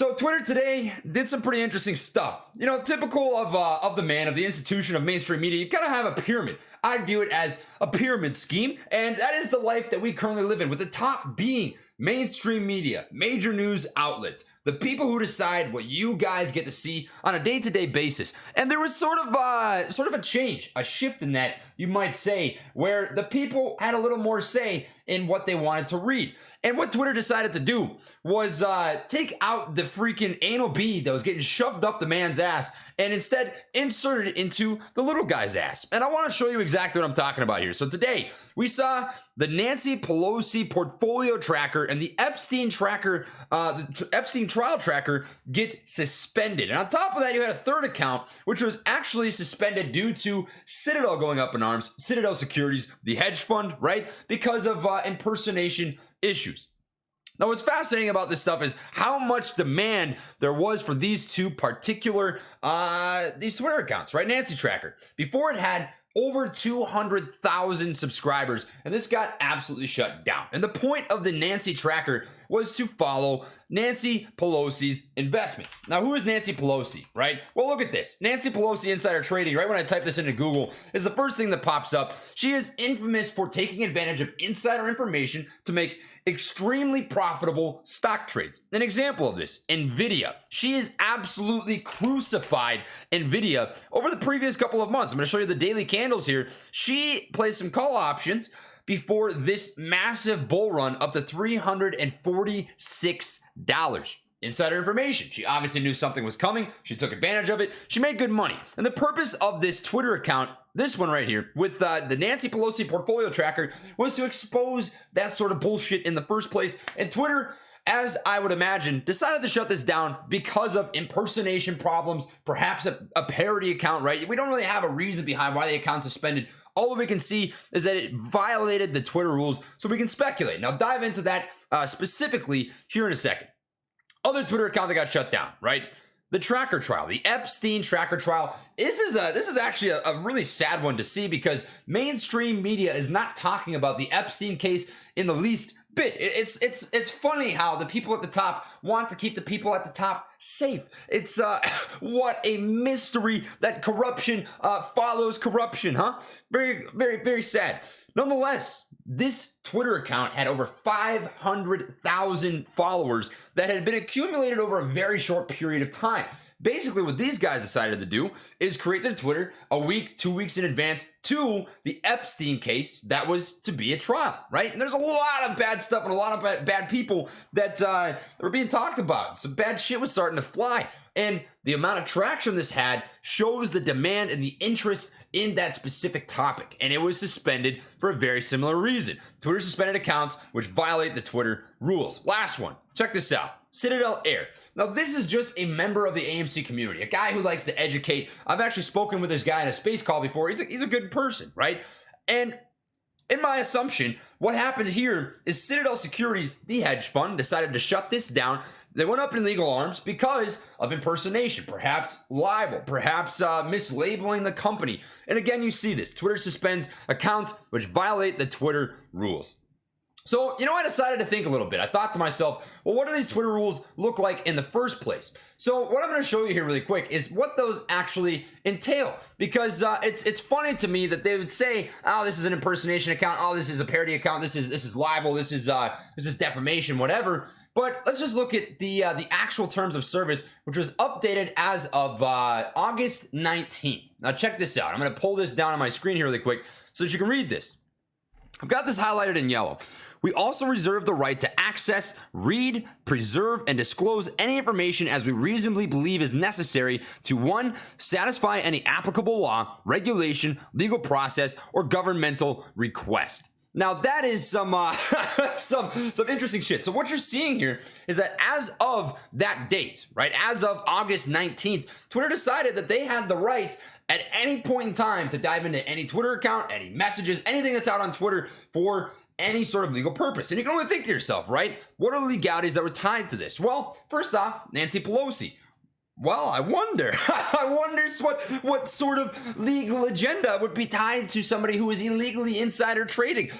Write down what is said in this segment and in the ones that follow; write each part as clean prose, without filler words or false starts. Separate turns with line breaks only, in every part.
So Twitter today did some pretty interesting stuff. You know, typical of the man, of the institution of mainstream media, you gotta have a pyramid. I view it as a pyramid scheme, and that is the life that we currently live in, with the top being mainstream media, major news outlets, the people who decide what you guys get to see on a day-to-day basis. And there was sort of a change, a shift in that, you might say, where the people had a little more say in what they wanted to read. And what Twitter decided to do was take out the freaking anal bead that was getting shoved up the man's ass and instead insert it into the little guy's ass. And I want to show you exactly what I'm talking about here. So today we saw the Nancy Pelosi portfolio tracker and the Epstein tracker, the Epstein trial tracker get suspended. And on top of that, you had a third account, which was actually suspended due to Citadel going up in arms, Citadel Securities, the hedge fund, right? Because of impersonation issues. Now, what's fascinating about this stuff is how much demand there was for these two particular, these Twitter accounts, right? Nancy Tracker. Before it had over 200,000 subscribers, and this got absolutely shut down. And the point of the Nancy Tracker was to follow Nancy Pelosi's investments. Now, who is Nancy Pelosi, right? Well, look at this. Nancy Pelosi insider trading, right when I type this into Google, is the first thing that pops up. She is infamous for taking advantage of insider information to make extremely profitable stock trades. An example of this, Nvidia. She has absolutely crucified Nvidia over the previous couple of months. I'm going to show you the daily candles here. She placed some call options before this massive bull run up to $346. Insider information. She obviously knew something was coming. She took advantage of it. She made good money. And the purpose of this Twitter account, this one right here, with the Nancy Pelosi portfolio tracker, was to expose that sort of bullshit in the first place. And Twitter, as I would imagine, decided to shut this down because of impersonation problems, perhaps a parody account, right? We don't really have a reason behind why the account's suspended. All we can see is that it violated the Twitter rules, so we can speculate. Now, dive into that specifically here in a second. Other Twitter account that got shut down, right? The tracker trial, the Epstein tracker trial. This is actually a really sad one to see, because mainstream media is not talking about the Epstein case in the least bit. It's funny how the people at the top want to keep the people at the top safe. It's what a mystery that corruption follows corruption, huh? Very, very, very sad. Nonetheless, this Twitter account had over 500,000 followers that had been accumulated over a very short period of time. Basically, what these guys decided to do is create their Twitter a week, 2 weeks in advance to the Epstein case that was to be a trial, right? And there's a lot of bad stuff and a lot of bad people that were being talked about. Some bad shit was starting to fly. And the amount of traction this had shows the demand and the interest in that specific topic. And it was suspended for a very similar reason. Twitter suspended accounts which violate the Twitter rules. Last one. Check this out. Citadel Air. Now, this is just a member of the AMC community, a guy who likes to educate. I've actually spoken with this guy in a space call before. He's a good person, right? And in my assumption, what happened here is Citadel Securities, the hedge fund, decided to shut this down. They went up in legal arms because of impersonation, perhaps libel, perhaps mislabeling the company. And again, you see this. Twitter suspends accounts which violate the Twitter rules. So, you know, I decided to think a little bit. I thought to myself, well, what do these Twitter rules look like in the first place? So what I'm going to show you here really quick is what those actually entail. Because it's funny to me that they would say, oh, this is an impersonation account. Oh, this is a parody account. This is libel. This is defamation, whatever. But let's just look at the actual terms of service, which was updated as of August 19th. Now, check this out. I'm going to pull this down on my screen here really quick so that you can read this. I've got this highlighted in yellow. We also reserve the right to access, read, preserve, and disclose any information as we reasonably believe is necessary to 1. Satisfy any applicable law, regulation, legal process, or governmental request. Now, that is some interesting shit. So what you're seeing here is that as of that date, right, as of August 19th, Twitter decided that they had the right at any point in time to dive into any Twitter account, any messages, anything that's out on Twitter for any sort of legal purpose. And you can only think to yourself, right? What are the legalities that were tied to this? Well, first off, Nancy Pelosi. Well, I wonder what sort of legal agenda would be tied to somebody who is illegally insider trading.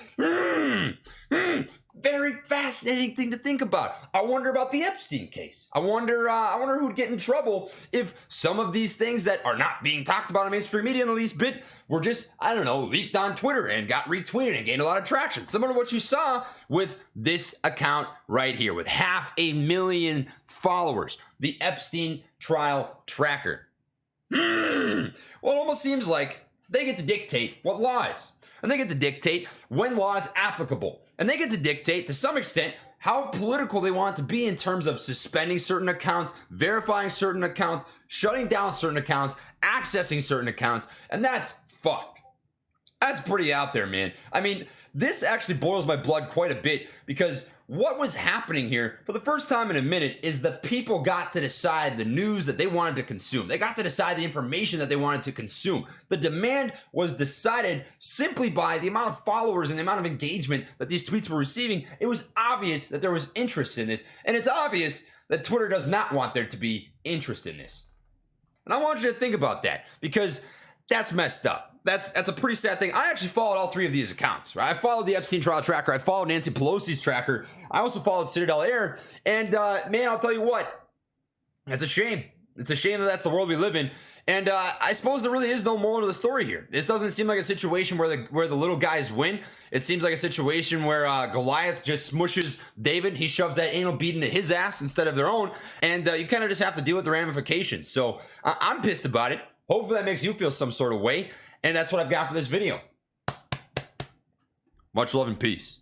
Very fascinating thing to think about. I wonder about the Epstein case. I wonder who'd get in trouble if some of these things that are not being talked about in mainstream media in the least bit were just, I don't know, leaked on Twitter and got retweeted and gained a lot of traction. Similar to what you saw with this account right here with 500,000 followers, the Epstein trial tracker. Well, it almost seems like they get to dictate what law is. And they get to dictate when law is applicable. And they get to dictate, to some extent, how political they want it to be in terms of suspending certain accounts, verifying certain accounts, shutting down certain accounts, accessing certain accounts. And that's fucked. That's pretty out there, man. I mean, this actually boils my blood quite a bit because what was happening here for the first time in a minute is the people got to decide the news that they wanted to consume. They got to decide the information that they wanted to consume. The demand was decided simply by the amount of followers and the amount of engagement that these tweets were receiving. It was obvious that there was interest in this, and it's obvious that Twitter does not want there to be interest in this. And I want you to think about that because that's messed up. That's a pretty sad thing. I actually followed all three of these accounts, right? I followed the Epstein trial tracker. I followed Nancy Pelosi's tracker. I also followed Citadel Air. And man, I'll tell you what, that's a shame. It's a shame that that's the world we live in. And I suppose there really is no moral to the story here. This doesn't seem like a situation where the little guys win. It seems like a situation where Goliath just smushes David. He shoves that anal bead into his ass instead of their own. And you kind of just have to deal with the ramifications. So I'm pissed about it. Hopefully that makes you feel some sort of way. And that's what I've got for this video. Much love and peace.